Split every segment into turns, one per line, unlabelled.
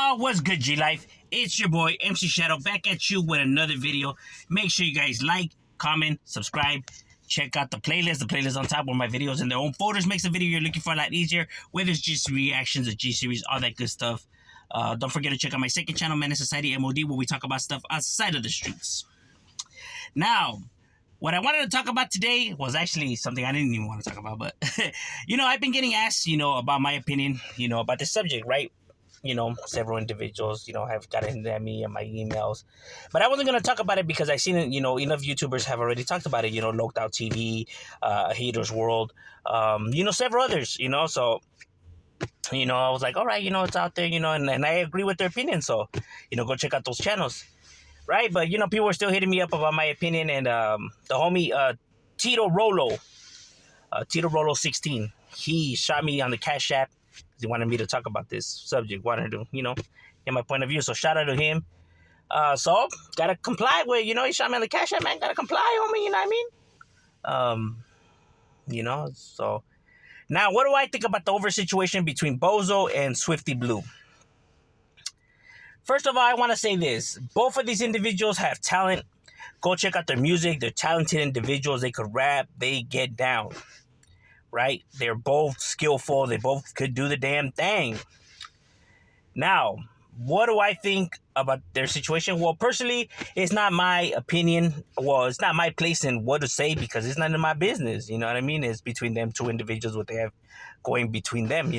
y'all, what's good, G-Life? It's your boy, MC Shadow, back at you with another video. Make sure you guys like, comment, subscribe. Check out the playlist. The playlist on top where my videos in their own folders makes the video you're looking for a lot easier. Whether it's just reactions or G-Series, all that good stuff. Don't forget to check out my second channel, Menace Society M.O.D, where we talk about stuff outside of the streets. Now, what I wanted to talk about today was actually something I didn't even want to talk about, but, I've been getting asked, about my opinion, about this subject, right? Several individuals, have gotten at me and my emails. But I wasn't going to talk about it because I've seen it, enough YouTubers have already talked about it, Loked Out TV, Haters World, several others, so, I was like, all right, it's out there, and I agree with their opinion. So, go check out those channels, right? But, people are still hitting me up about my opinion. And the homie Tito Rolo 16, he shot me on the Cash App. He wanted me to talk about this subject, wanted to, get my point of view. So shout out to him. So gotta comply with, he shot me on the Cash App, man. Gotta comply, homie, you know what I mean? So now what do I think about the over situation between Bozo and Swifty Blue? First of all, I want to say this. Both of these individuals have talent. Go check out their music. They're talented individuals. They could rap. They get down. Right? They're both skillful. They both could do the damn thing. Now, what do I think about their situation? Well, personally, it's not my opinion. Well, it's not my place in what to say because it's none of my business. You know what I mean? It's between them two individuals, what they have going between them,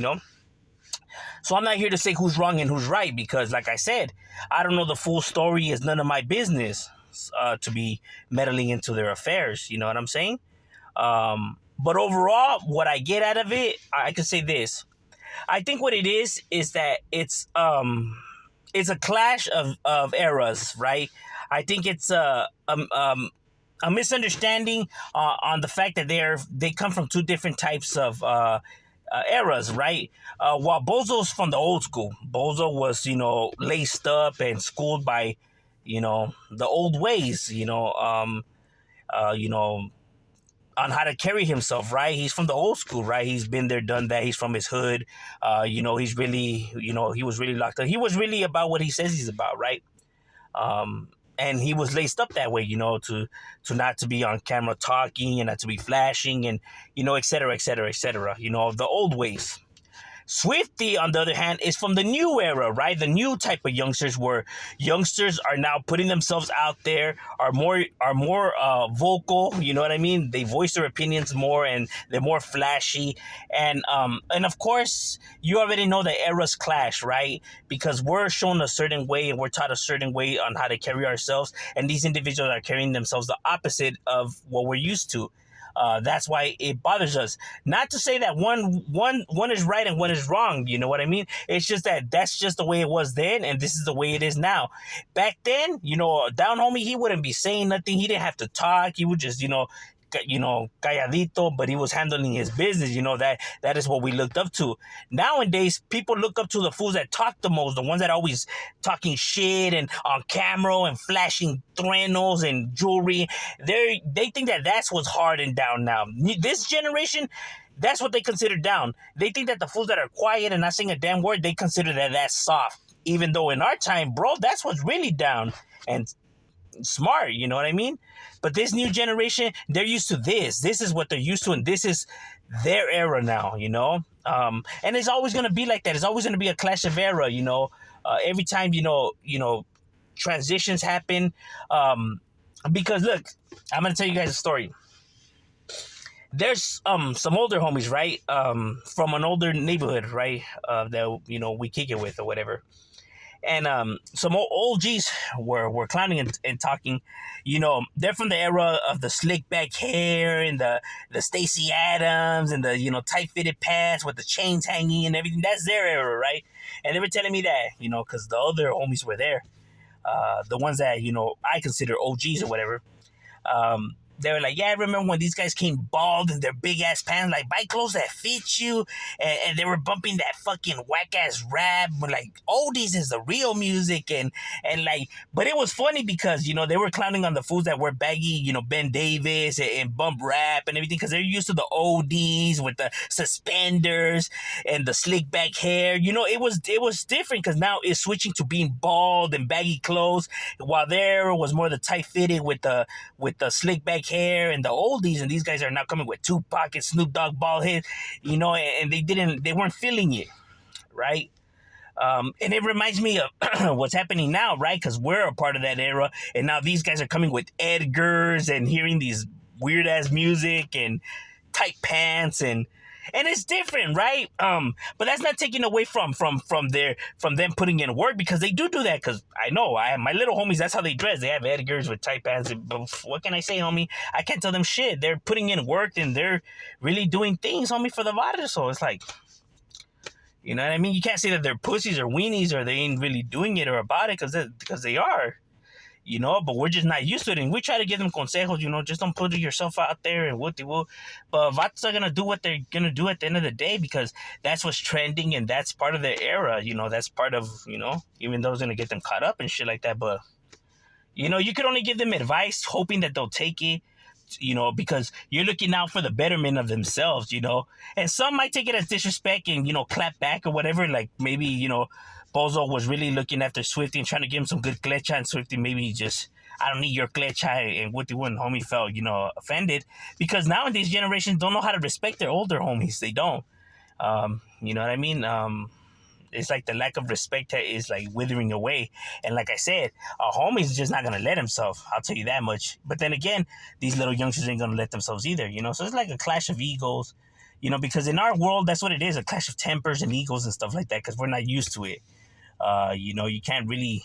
So I'm not here to say who's wrong and who's right because, like I said, I don't know the full story. It's none of my business to be meddling into their affairs. You know what I'm saying? But overall, what I get out of it, I can say this. I think what it is that it's a clash of eras, right? I think it's a misunderstanding on the fact that they come from two different types of eras, right? While Bozo's from the old school. Bozo was, laced up and schooled by, the old ways, on how to carry himself, right? He's from the old school, right? He's been there, done that. He's from his hood. He's really, he was really locked up. He was really about what he says he's about, right? And he was laced up that way, to not to be on camera talking and not to be flashing and, et cetera, et cetera, et cetera, the old ways. Swifty, on the other hand, is from the new era, right? The new type of youngsters where youngsters are now putting themselves out there, are more vocal, you know what I mean? They voice their opinions more and they're more flashy. And of course, you already know the eras clash, right? Because we're shown a certain way and we're taught a certain way on how to carry ourselves. And these individuals are carrying themselves the opposite of what we're used to. That's why it bothers us. Not to say that one is right and one is wrong. You know what I mean? It's just that's just the way it was then, and this is the way it is now. Back then, down homie, he wouldn't be saying nothing. He didn't have to talk. He would just, calladito, but he was handling his business. That is what we looked up to. Nowadays, people look up to the fools that talk the most, the ones that are always talking shit and on camera and flashing threnos and jewelry. They think that that's what's hard and down now. This generation, that's what they consider down. They think that the fools that are quiet and not saying a damn word, they consider that that's soft. Even though in our time, bro, that's what's really down and smart, you know what I mean? But this new generation, they're used to this. This is what they're used to, and this is their era now, and it's always going to be like that. It's always going to be a clash of era, every time, transitions happen. Because look, I'm going to tell you guys a story. There's some older homies, right? From an older neighborhood, right? That, we kick it with or whatever. And some old G's were clowning and talking. They're from the era of the slick back hair and the Stacey Adams and the, tight fitted pants with the chains hanging and everything. That's their era, right? And they were telling me that, because the other homies were there. The ones that, I consider OGs or whatever. They were like, yeah, I remember when these guys came bald in their big ass pants, like buy clothes that fit you, and they were bumping that fucking whack ass rap, but like oldies is the real music, and like, but it was funny because they were clowning on the fools that wear baggy, Ben Davis and bump rap and everything because they're used to the oldies with the suspenders and the slick back hair. It was different because now it's switching to being bald and baggy clothes, while there was more the tight fitted with the slick back hair and the oldies, and these guys are now coming with Tupac and Snoop Dogg bald head, and they weren't feeling it, right? And it reminds me of what's happening now, right? Because we're a part of that era, and now these guys are coming with Edgars and hearing these weird ass music and tight pants and it's different, right? But that's not taking away from them putting in work because they do that. Because I know I have my little homies. That's how they dress. They have Edgars with tight pants. But what can I say, homie? I can't tell them shit. They're putting in work and they're really doing things, homie, for the barrio. So it's like, you know what I mean? You can't say that they're pussies or weenies or they ain't really doing it or about it because they are. But we're just not used to it. And we try to give them consejos, just don't put yourself out there and what they will. But Vatos are going to do what they're going to do at the end of the day because that's what's trending and that's part of their era. That's part of, even though it's going to get them caught up and shit like that. But, you could only give them advice hoping that they'll take it, because you're looking out for the betterment of themselves. And some might take it as disrespect and, clap back or whatever. Like maybe, Bozo was really looking after Swifty and trying to give him some good clecha, and Swifty maybe just, I don't need your clecha, and what they wouldn't, homie felt, offended. Because nowadays generations don't know how to respect their older homies. They don't. You know what I mean? It's like the lack of respect is like withering away. And like I said, a homie's just not gonna let himself. I'll tell you that much. But then again, these little youngsters ain't gonna let themselves either, So it's like a clash of egos, because in our world, that's what it is, a clash of tempers and egos and stuff like that, because we're not used to it. You can't really,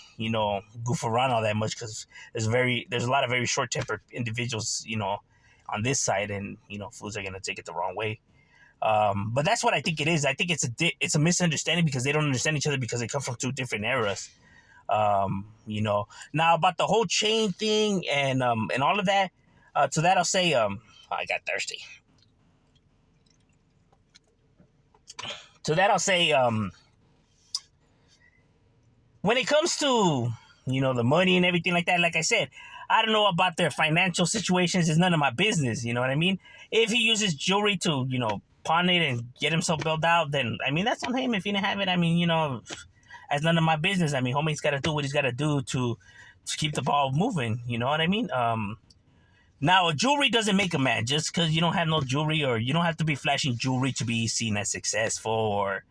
goof around all that much because there's a lot of very short-tempered individuals, on this side, and fools are gonna take it the wrong way. But that's what I think it is. I think it's a misunderstanding because they don't understand each other because they come from two different eras. Now about the whole chain thing and all of that. To that I'll say, I got thirsty. To that I'll say, when it comes to, the money and everything like that, like I said, I don't know about their financial situations. It's none of my business. You know what I mean? If he uses jewelry to, pawn it and get himself built out, then, I mean, that's on him. If he didn't have it, I mean, that's none of my business. I mean, homie's got to do what he's got to do to keep the ball moving. You know what I mean? Now, jewelry doesn't make a man. Just because you don't have no jewelry, or you don't have to be flashing jewelry to be seen as successful, or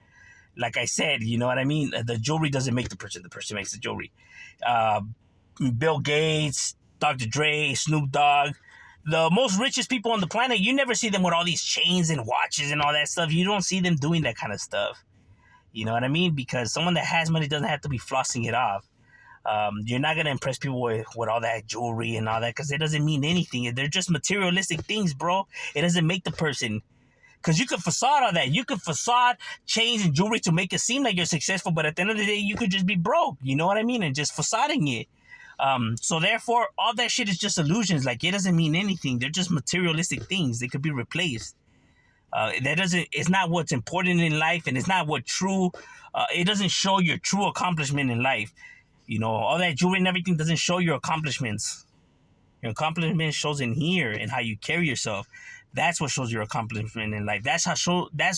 like I said, you know what I mean? The jewelry doesn't make the person makes the jewelry. Bill Gates, Dr. Dre, Snoop Dogg, the most richest people on the planet, you never see them with all these chains and watches and all that stuff. You don't see them doing that kind of stuff. You know what I mean? Because someone that has money doesn't have to be flossing it off. You're not going to impress people with all that jewelry and all that because it doesn't mean anything. They're just materialistic things, bro. It doesn't make the person. Because you could facade all that. You could facade chains and jewelry to make it seem like you're successful, but at the end of the day, you could just be broke. You know what I mean? And just facading it. So therefore, all that shit is just illusions. Like, it doesn't mean anything. They're just materialistic things. They could be replaced. It's not what's important in life, and it's not what true, it doesn't show your true accomplishment in life. All that jewelry and everything doesn't show your accomplishments. Your accomplishment shows in here and how you carry yourself. That's what shows your accomplishment in life. That's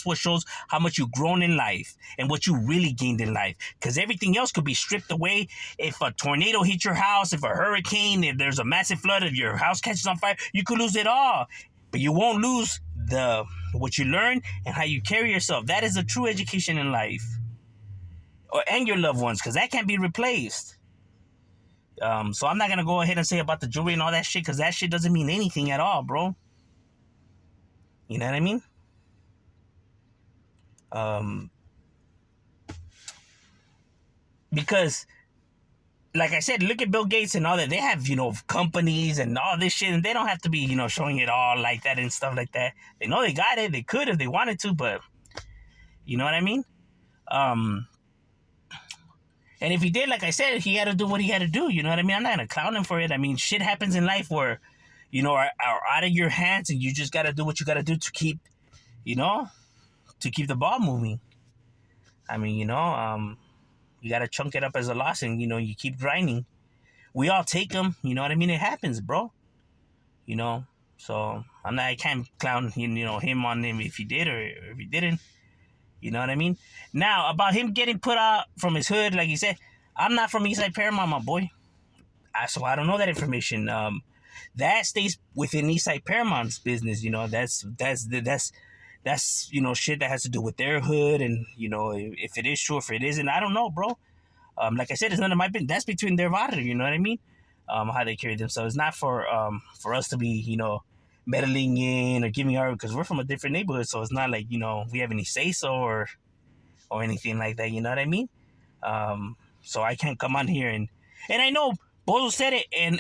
what shows how much you've grown in life and what you really gained in life. Because everything else could be stripped away. If a tornado hits your house, if a hurricane, if there's a massive flood, if your house catches on fire, you could lose it all. But you won't lose what you learn and how you carry yourself. That is a true education in life. And your loved ones, because that can't be replaced. So I'm not going to go ahead and say about the jewelry and all that shit, because that shit doesn't mean anything at all, bro. You know what I mean? Because, like I said, look at Bill Gates and all that. They have, companies and all this shit, and they don't have to be, showing it all like that and stuff like that. They know they got it. They could if they wanted to, but you know what I mean? And if he did, like I said, he had to do what he had to do. You know what I mean? I'm not going to clown him for it. I mean, shit happens in life where, are out of your hands, and you just got to do what you got to do to keep, you know, to keep the ball moving. I mean, you got to chunk it up as a loss, and you keep grinding. We all take them. You know what I mean? It happens, bro. You know, so I can't clown him on him if he did or if he didn't. You know what I mean? Now about him getting put out from his hood, like you said, I'm not from Eastside Paramount, my boy. So I don't know that information. That stays within Eastside Paramount's business. That's shit that has to do with their hood, and if it is true, if it isn't, I don't know, bro. Like I said, it's none of my business. That's between their barrio. You know what I mean? How they carry themselves. It's not for us to be meddling in or giving our, because we're from a different neighborhood, so it's not like we have any say so or anything like that. You know what I mean? So I can't come on here and I know Bozo said it, and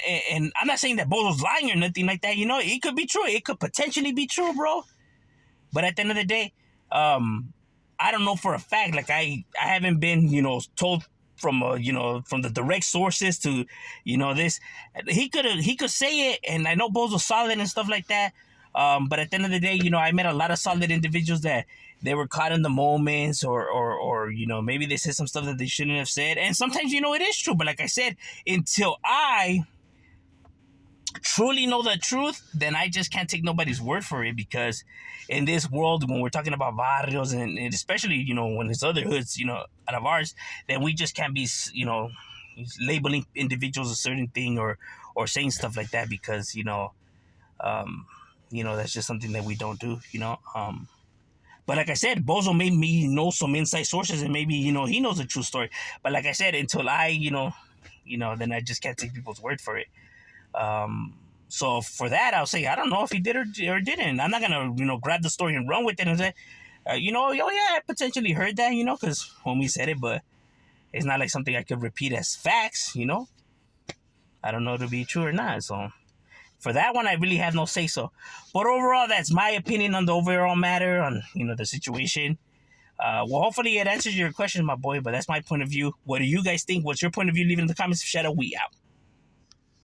I'm not saying that Bozo's lying or nothing like that. It could be true. It could potentially be true, bro. But at the end of the day, I don't know for a fact. Like I haven't been told from from the direct sources to this. He could say it, and I know Bozo's solid and stuff like that. But at the end of the day, I met a lot of solid individuals that they were caught in the moments, or maybe they said some stuff that they shouldn't have said, and sometimes it is true. But like I said, until I truly know the truth, then I just can't take nobody's word for it, because in this world, when we're talking about barrios, and especially when there's other hoods out of ours, then we just can't be labeling individuals a certain thing, or saying stuff like that, because that's just something that we don't do. But like I said, Bozo made me know some inside sources, and maybe he knows the true story. But like I said, until I then I just can't take people's word for it. So for that, I'll say I don't know if he did or didn't. I'm not gonna grab the story and run with it and say, oh yeah, I potentially heard that, because homie said it, but it's not like something I could repeat as facts. I don't know to be true or not. So for that one, I really have no say so. But overall, that's my opinion on the overall matter, on the situation. Well, hopefully it answers your question, my boy. But that's my point of view. What do you guys think? What's your point of view? Leave it in the comments. Shadow, we out.